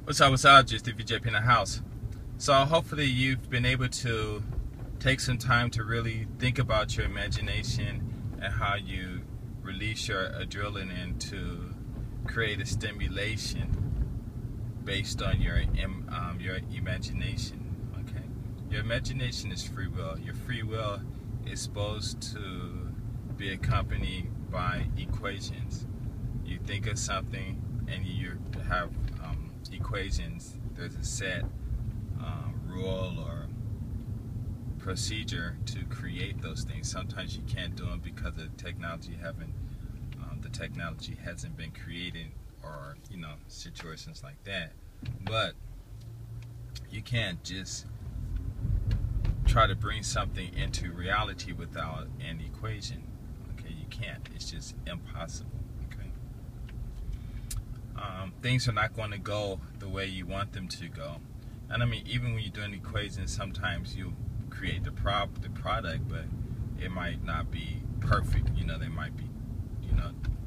What's up, just the VJP in the house. So hopefully you've been able to take some time to really think about your imagination and how you release your adrenaline to create a stimulation based on your imagination. Okay, your imagination is free will. Your free will is supposed to be accompanied by equations. You think of something and you have equations. There's a set rule or procedure to create those things. Sometimes you can't do them because the technology hasn't been created, or situations like that. But you can't just try to bring something into reality without an equation. Okay, you can't. It's just impossible. Things are not going to go the way you want them to go. And I mean, even when you're doing equations, sometimes you create the product, but it might not be perfect. There might be,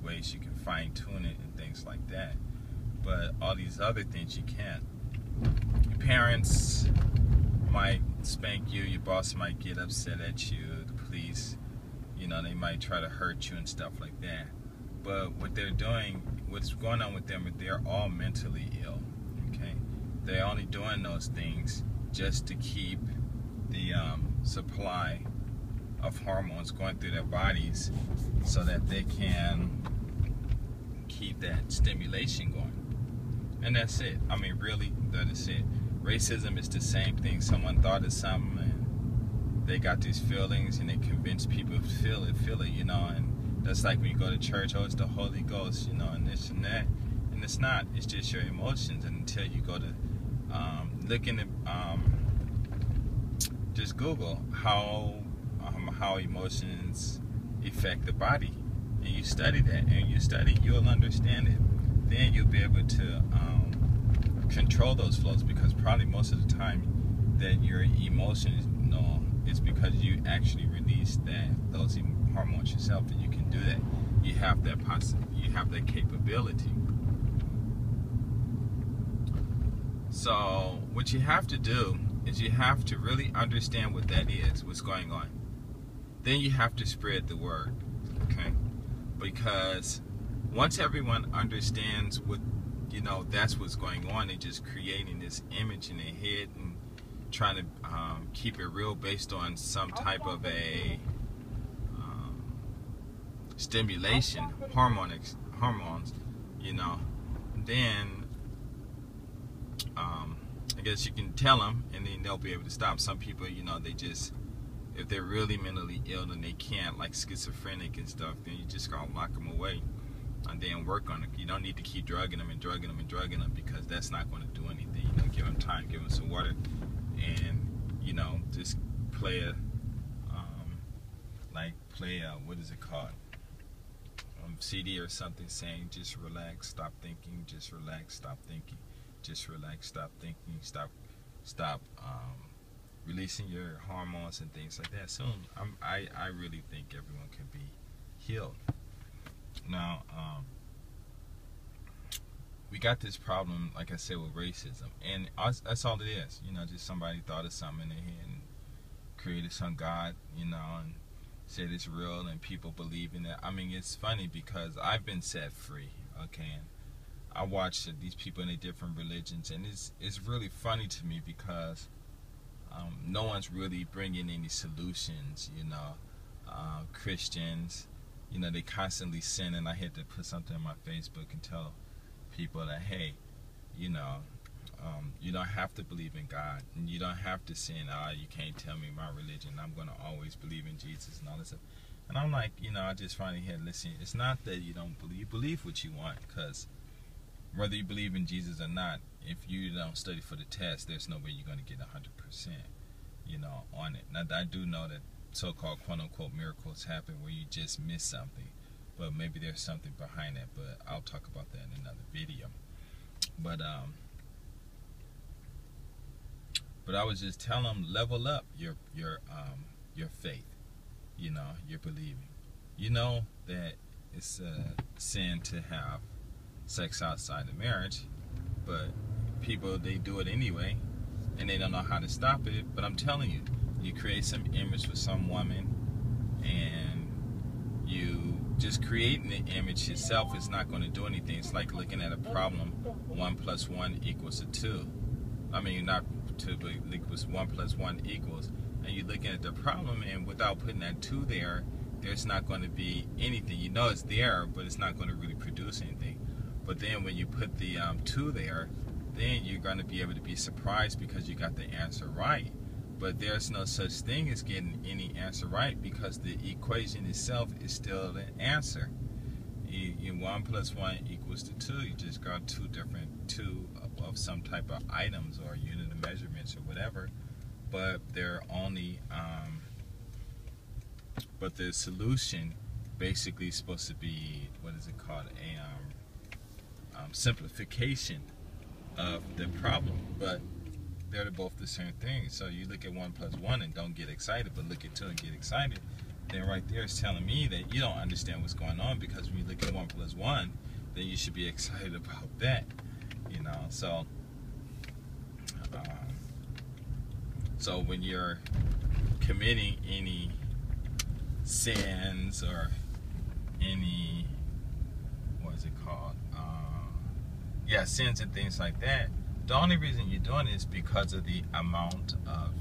ways you can fine tune it and things like that. But all these other things you can't. Your parents might spank you, your boss might get upset at you, the police, they might try to hurt you and stuff like that. But what they're doing, what's going on with them, they're all mentally ill. Okay, they're only doing those things just to keep the supply of hormones going through their bodies, so that they can keep that stimulation going. And that's it. I mean, really, that is it. Racism is the same thing. Someone thought of something and they got these feelings and they convince people to feel it, and that's like when you go to church, oh, it's the Holy Ghost, and this and that. And it's not. It's just your emotions. And until you go to look in the, just Google how emotions affect the body. And you study that. And you study, you'll understand it. Then you'll be able to control those flows, because probably most of the time that your emotions, it's because you actually release those hormones yourself, and you can do that. You have that you have that capability. So what you have to do is you have to really understand what that is, what's going on. Then you have to spread the word, okay? Because once everyone understands what, that's what's going on, they're just creating this image in their head and trying to keep it real based on some type of a stimulation, hormones, then I guess you can tell them, and then they'll be able to stop. Some people, they just, if they're really mentally ill and they can't, like schizophrenic and stuff, then you just gotta lock them away and then work on it. You don't need to keep drugging them, because that's not going to do anything. Give them time, give them some water, and just play a what is it called? CD or something saying, just relax, stop thinking, just relax, stop thinking, just relax, stop thinking, stop releasing your hormones and things like that. Soon, I really think everyone can be healed. Now, we got this problem, like I said, with racism, and that's all it is. Just somebody thought of something in their head and created some God, and said it's real, and people believe in it. I mean, it's funny because I've been set free, okay, and I watch these people in their different religions, and it's really funny to me because no one's really bringing any solutions. Christians, they constantly sin, and I had to put something on my Facebook and tell people that, hey, you don't have to believe in God, and you don't have to sin. You can't tell me my religion. I'm going to always believe in Jesus and all this stuff. And I'm like, I just finally had, listen, it's not that you don't believe what you want, because whether you believe in Jesus or not, if you don't study for the test, there's no way you're going to get 100%, on it. Now, I do know that so-called quote-unquote miracles happen where you just miss something, but maybe there's something behind that, but I'll talk about that in another video. But I was just telling them, level up your faith, your believing. That it's a sin to have sex outside of marriage, but people, they do it anyway, and they don't know how to stop it. But I'm telling you, you create some image for some woman, and you just creating the image itself is not going to do anything. It's like looking at a problem. 1 + 1 = 2. I mean, not 2, but equals 1 + 1 equals. And you're looking at the problem, and without putting that 2 there, there's not going to be anything. You know it's there, but it's not going to really produce anything. But then when you put the 2 there, then you're going to be able to be surprised because you got the answer right. But there's no such thing as getting any answer right, because the equation itself is still the answer. 1 + 1 = 2. You just got two of some type of items or unit of measurements or whatever, but they're only but the solution basically is supposed to be, what is it called, a simplification of the problem. But they're both the same thing. So you look at 1 + 1 and don't get excited, but look at 2 and get excited. Then right there is telling me that you don't understand what's going on, because when you look at 1 + 1, then you should be excited about that, you know. So when you're committing any sins or any, what is it called, sins and things like that, the only reason you're doing it is because of the amount of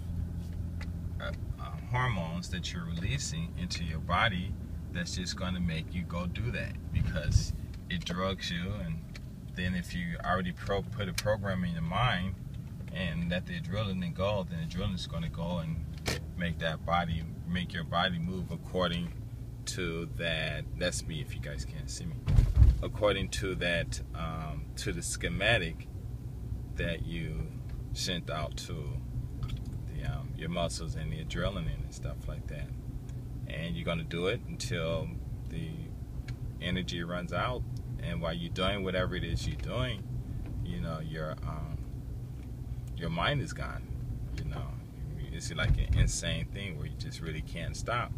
hormones that you're releasing into your body that's just going to make you go do that, because it drugs you. And then if you already put a program in your mind and let the adrenaline go, then the adrenaline is going to go and make your body move according to that. That's me, if you guys can't see me. According to that, to the schematic that you sent out to your muscles and the adrenaline and stuff like that. And you're going to do it until the energy runs out. And while you're doing whatever it is you're doing, you know, your mind is gone. You know, it's like an insane thing where you just really can't stop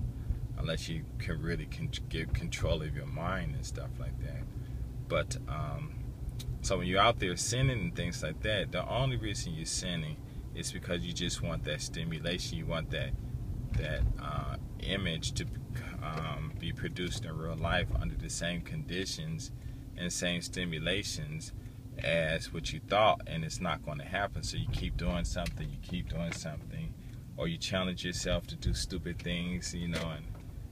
unless you can really get control of your mind and stuff like that. But so when you're out there sinning and things like that, the only reason you're sinning is because you just want that stimulation. You want that image to be produced in real life under the same conditions and same stimulations as what you thought, and it's not going to happen. So you keep doing something, or you challenge yourself to do stupid things, you know, and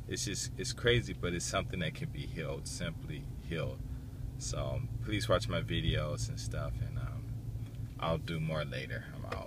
it's crazy, but it's something that can be healed, simply healed. So please watch my videos and stuff, and I'll do more later. I'm out.